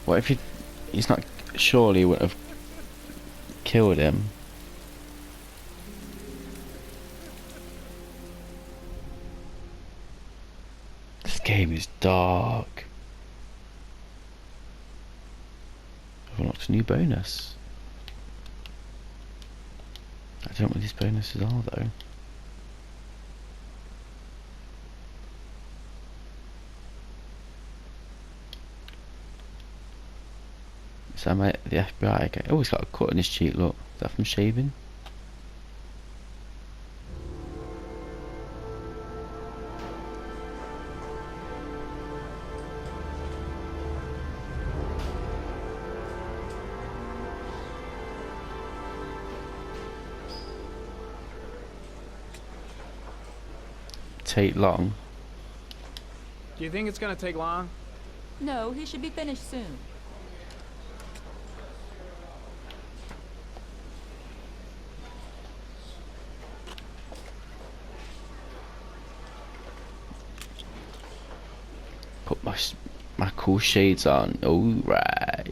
What if he's not? Surely he would have killed him. This game is dark. I've unlocked a new bonus. I don't know what these bonuses are though. Is that the FBI? Okay. Oh, he's got a cut on his cheek, look. Is that from shaving? Take long. Do you think it's gonna take long? No, he should be finished soon. Put my cool shades on. All right.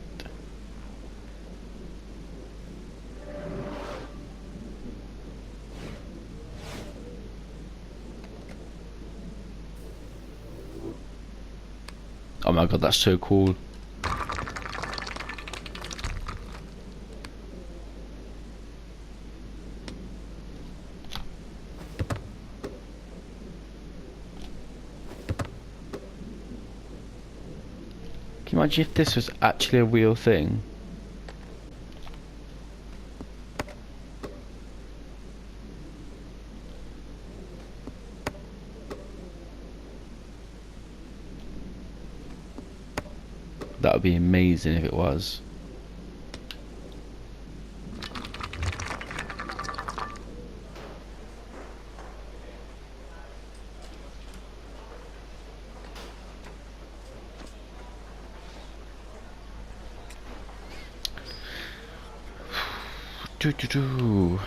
Oh my god, that's so cool. Can you imagine if this was actually a real thing? That would be amazing if it was. Do do do.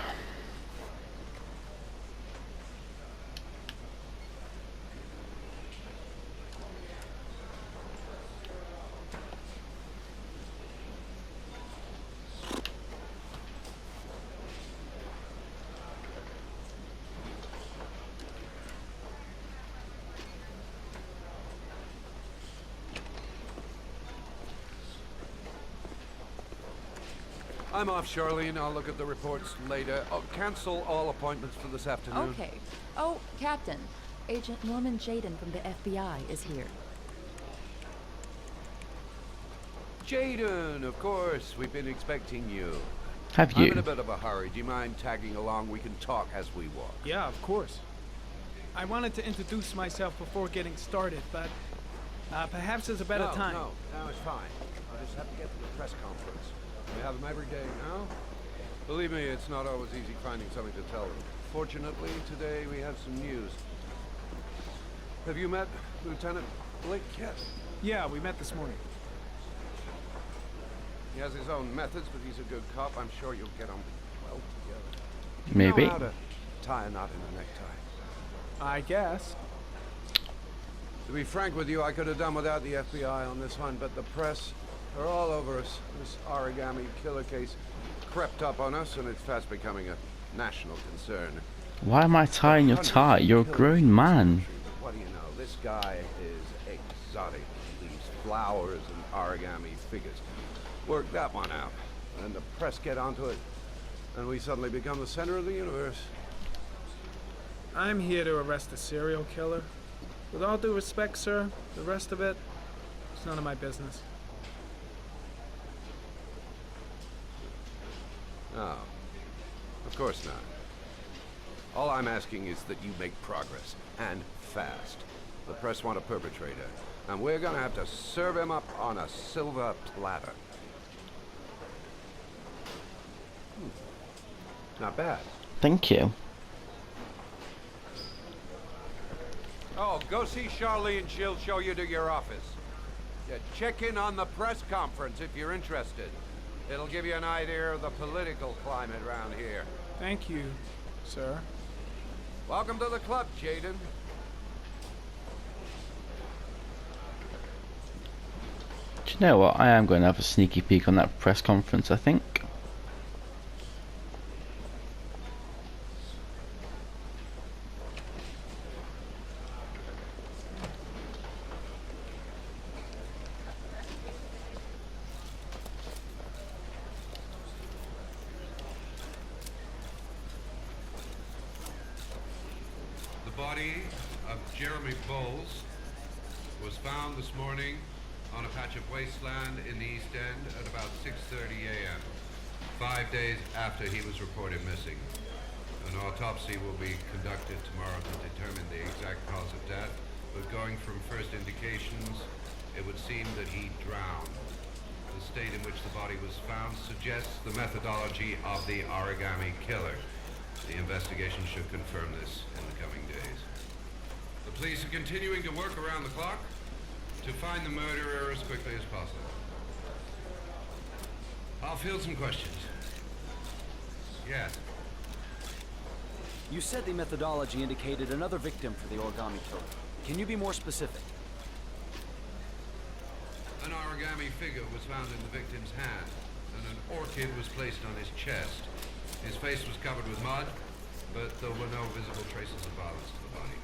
I'm off, Charlene. I'll look at the reports later. I'll cancel all appointments for this afternoon. Okay. Oh, Captain. Agent Norman Jayden from the FBI is here. Jayden, of course. We've been expecting you. Have I'm in a you? bit of a hurry. Do you mind tagging along? We can talk as we walk. Yeah, of course. I wanted to introduce myself before getting started, but perhaps there's a better time. No, it's fine. I just have to get to the press conference. We have them every day now. Believe me, it's not always easy finding something to tell them. Fortunately, today we have some news. Have you met Lieutenant Blake yet? Yeah, we met this morning. He has his own methods, but he's a good cop. I'm sure you'll get on well together. Do you Maybe. know how to tie a knot in a necktie? I guess. To be frank with you, I could have done without the FBI on this one, but the press are all over us. This origami killer case crept up on us, and it's fast becoming a national concern. Why am I tying your tie? You're a grown man. But what do you know? This guy is exotic. He leaves flowers and origami figures. Work that one out, and the press get onto it, and we suddenly become the center of the universe. I'm here to arrest a serial killer. With all due respect, sir, the rest of it, it's none of my business. No, of course not. All I'm asking is that you make progress, and fast. The press want a perpetrator, and we're gonna have to serve him up on a silver platter. Not bad. Thank you. Oh, go see Charlene. She'll show you to your office. Yeah, check in on the press conference if you're interested. It'll give you an idea of the political climate around here. Thank you, sir. Welcome to the club, Jayden. you know what? I am going to have a sneaky peek on that press conference, I think. The body of Jeremy Bowles was found this morning on a patch of wasteland in the East End at about 6:30 a.m., 5 days after he was reported missing. An autopsy will be conducted tomorrow to determine the exact cause of death, but going from first indications, it would seem that he drowned. The state in which the body was found suggests the methodology of the origami killer. The investigation should confirm this in the coming days. The police are continuing to work around the clock to find the murderer as quickly as possible. I'll field some questions. Yes. You said the methodology indicated another victim for the origami killer. Can you be more specific? An origami figure was found in the victim's hand, and an orchid was placed on his chest. His face was covered with mud, but there were no visible traces of violence to the body.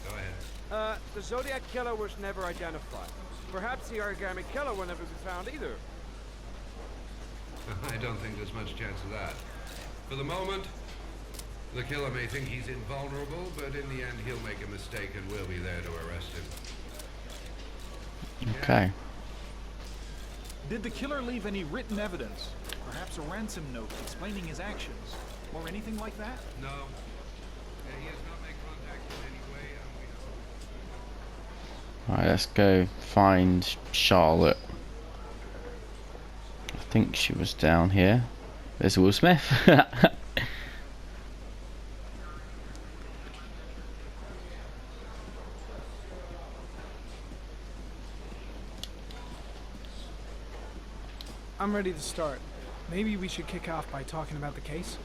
Go ahead. The Zodiac Killer was never identified. Perhaps the origami killer will never be found either. I don't think there's much chance of that. For the moment, the killer may think he's invulnerable, but in the end he'll make a mistake and we'll be there to arrest him. Okay. Did the killer leave any written evidence? Perhaps a ransom note explaining his actions? Or anything like that? No. He has not made contact in any way, and we Alright, let's go find Charlotte. I think she was down here. There's Will Smith. I'm ready to start. Maybe we should kick off by talking about the case?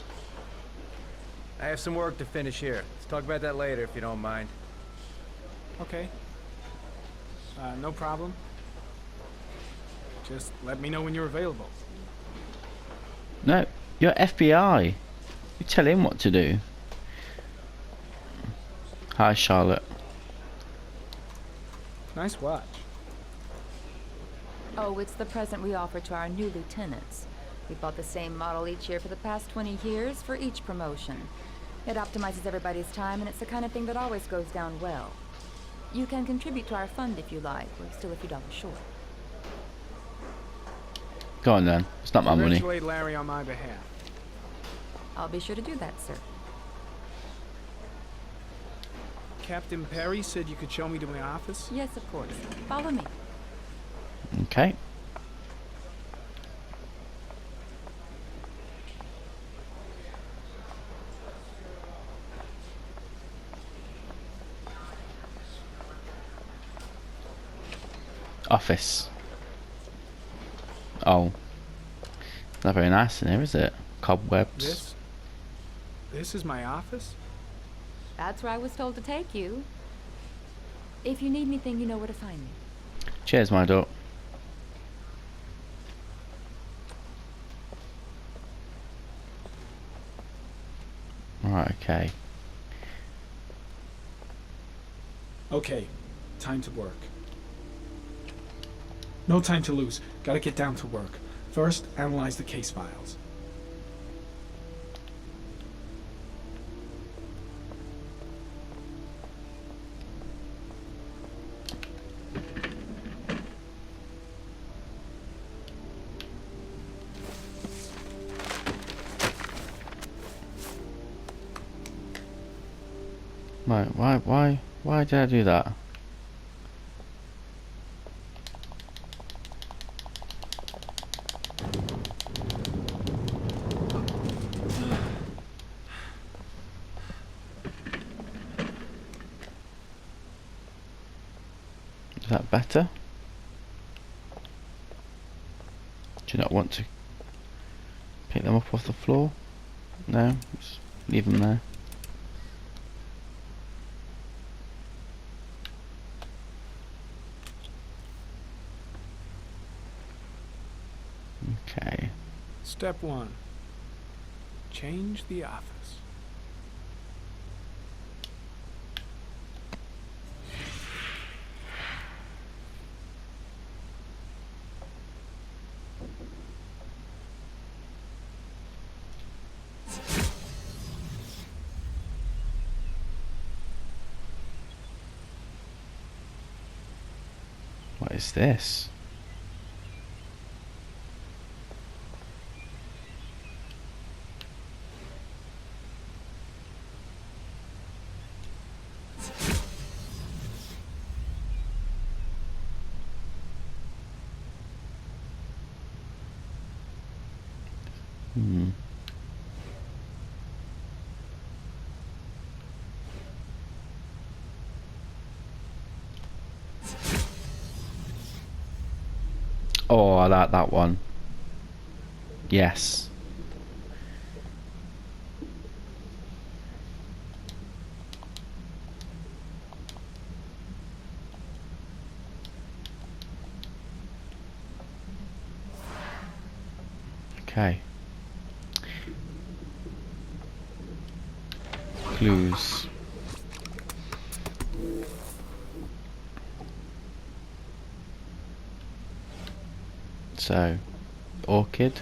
I have some work to finish here. Let's talk about that later if you don't mind. Okay. No problem. Just let me know when you're available. No, you're FBI. You tell him what to do. Hi, Charlotte. Nice watch. Oh, it's the present we offer to our new lieutenants. We bought the same model each year for the past 20 years for each promotion. It optimizes everybody's time, and it's the kind of thing that always goes down well. You can contribute to our fund if you like. We're still a few dollars short. Go on then. It's not my money. Congratulate Larry on my behalf. I'll be sure to do that, sir. Captain Perry said you could show me to my office? Yes, of course. Follow me. Okay. Office. Oh. Not very nice in here, is it? Cobwebs. This is my office? That's where I was told to take you. If you need anything, you know where to find me. Cheers, my dog. Right, okay. Okay, time to work. No time to lose. Gotta get down to work. First, analyze the case files. Right, why did I do that? Is that better? Do you not want to pick them up off the floor? No, just leave them there. Okay. Step 1. Change the office. What is this? Hmm. Oh, I like that one. Yes. Okay. Clues. So, orchid,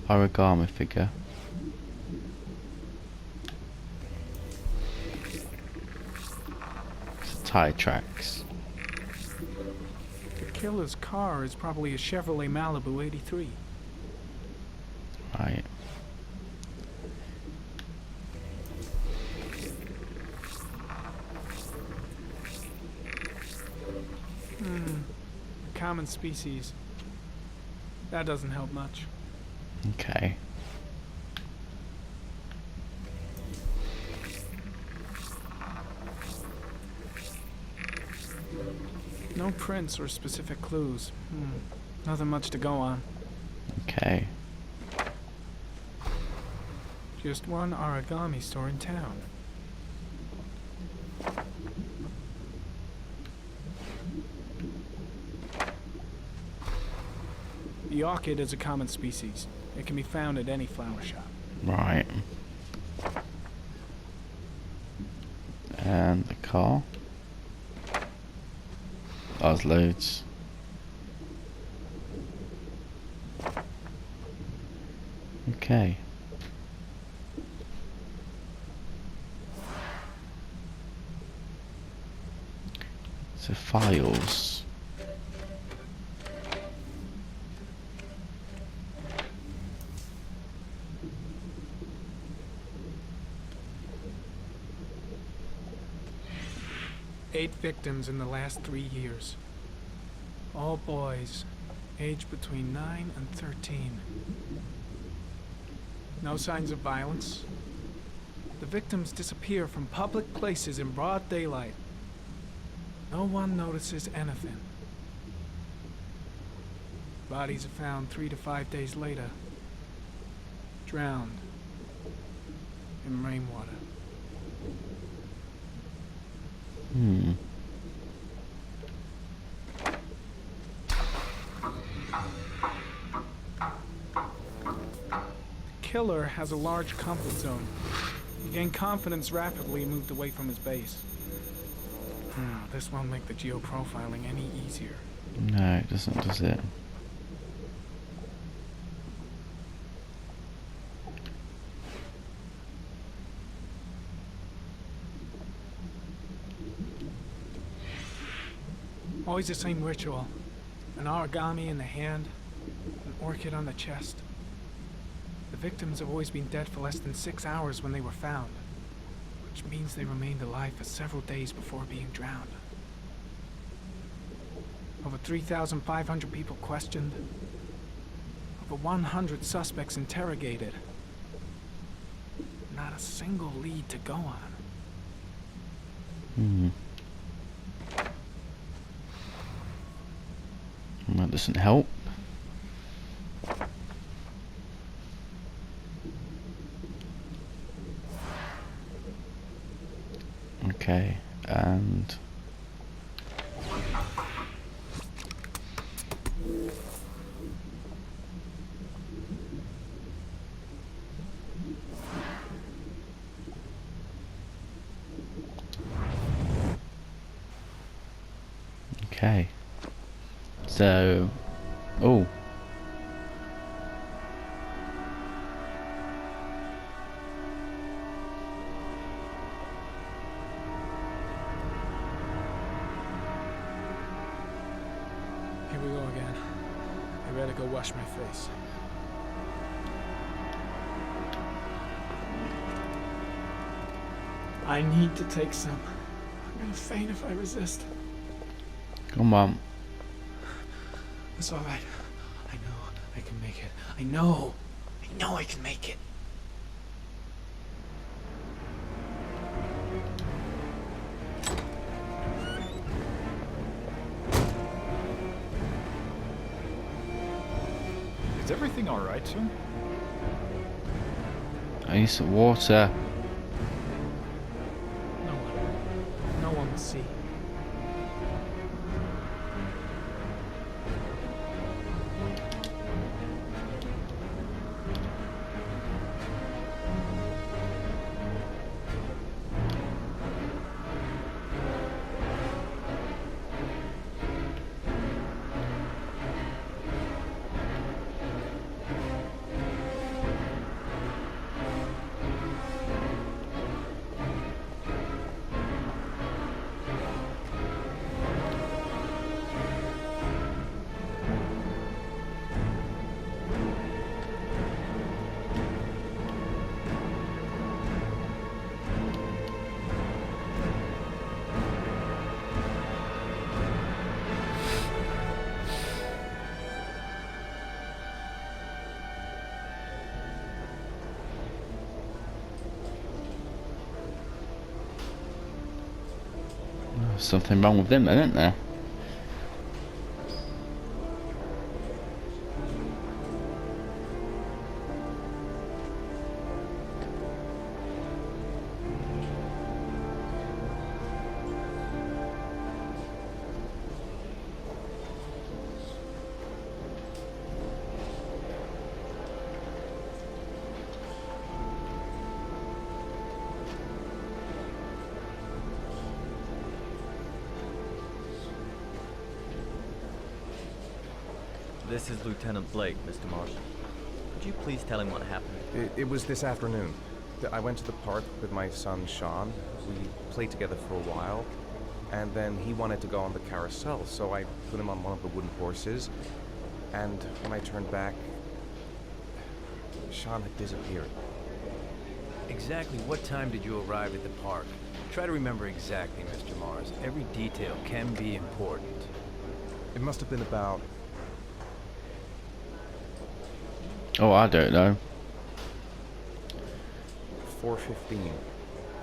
origami figure. It's tire tracks. The killer's car is probably a Chevrolet Malibu 83. Right. A common species. That doesn't help much. Okay. No prints or specific clues. Nothing much to go on. Okay. Just one origami store in town. The orchid is a common species. It can be found at any flower shop. Right. And the car. Oh, there's loads. Okay. So files. Eight victims in the last 3 years. All boys, aged between 9 and 13. No signs of violence. The victims disappear from public places in broad daylight. No one notices anything. Bodies are found 3 to 5 days later. Drowned in rainwater. Hmm. Killer has a large comfort zone. He gained confidence rapidly and moved away from his base. This won't make the geoprofiling any easier. No, it doesn't, does it? Always the same ritual. An origami in the hand, an orchid on the chest. The victims have always been dead for less than 6 hours when they were found, which means they remained alive for several days before being drowned. Over 3,500 people questioned. Over 100 suspects interrogated. Not a single lead to go on. Hmm. That doesn't help. Okay, and Okay. So, oh. Here we go again. I better go wash my face. I need to take some. I'm gonna faint if I resist. Come on. It's all right. I know I can make it. I know I can make it. Is everything all right, sir? I need some water. No one will see. Something wrong with them then, isn't there? This is Lieutenant Blake, Mr. Marshall. Could you please tell him what happened? It was this afternoon. I went to the park with my son, Sean. We played together for a while, and then he wanted to go on the carousel, so I put him on one of the wooden horses, and when I turned back, Sean had disappeared. Exactly what time did you arrive at the park? Try to remember exactly, Mr. Mars. Every detail can be important. It must have been about... Oh, I don't know. 4:15.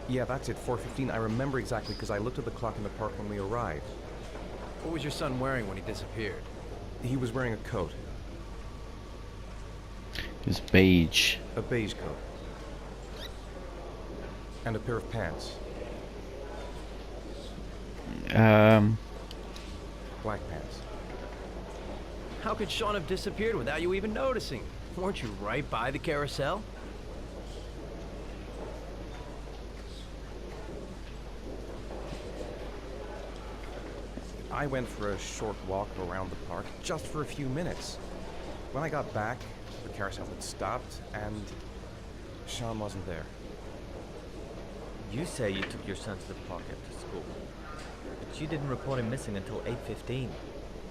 Yeah, that's it, 4:15. I remember exactly because I looked at the clock in the park when we arrived. What was your son wearing when he disappeared? He was wearing a coat. It's beige. A beige coat. And a pair of pants. Black pants. How could Sean have disappeared without you even noticing? Weren't you right by the carousel? I went for a short walk around the park, just for a few minutes. When I got back, the carousel had stopped, and Sean wasn't there. You say you took your son to the park after school, but you didn't report him missing until 8:15.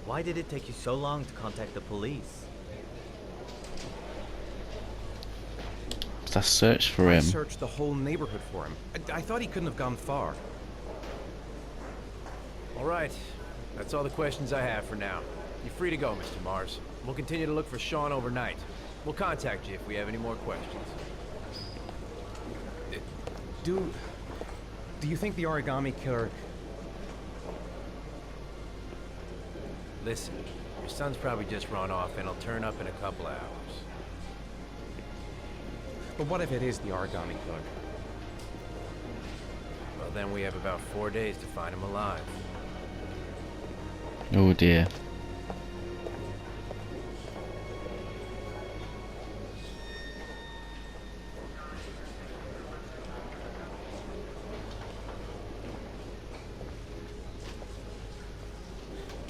Why did it take you so long to contact the police? I searched for I him. searched the whole neighborhood for him. I thought he couldn't have gone far. All right. That's all the questions I have for now. You're free to go, Mr. Mars. We'll continue to look for Sean overnight. We'll contact you if we have any more questions. Do you think the origami killer... Listen, your son's probably just run off and he'll turn up in a couple of hours. But what if it is the origami killer? Well, then we have about 4 days to find him alive. Oh dear.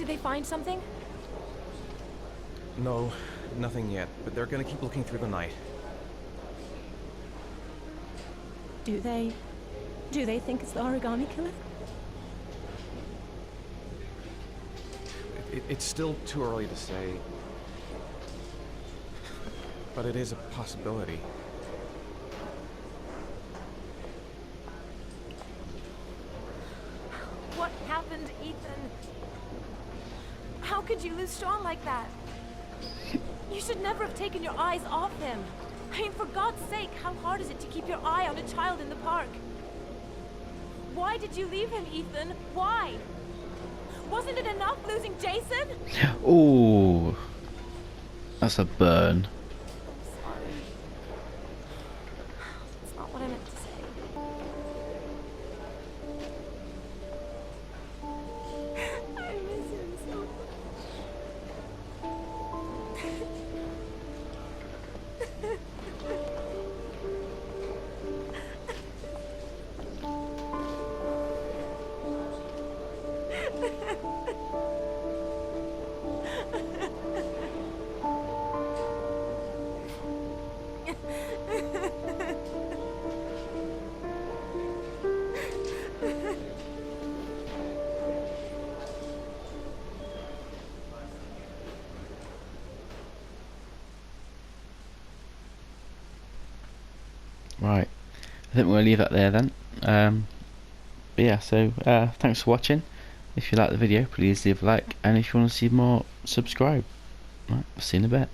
Did they find something? No, nothing yet, but they're gonna keep looking through the night. Do they think it's the origami killer? It's still too early to say, but it is a possibility. What happened, Ethan? How could you lose Sean like that? You should never have taken your eyes off him. I mean, for God's sake, how hard is it to keep your eye on a child in the park? Why did you leave him, Ethan? Why? Wasn't it enough losing Jason? Ooh, that's a burn. I'm sorry. That's not what I meant to say. I miss him so much. Right, I think we're going to leave that there then. But yeah, so thanks for watching. If you like the video, please leave a like, and if you want to see more, subscribe. Right, see you in a bit.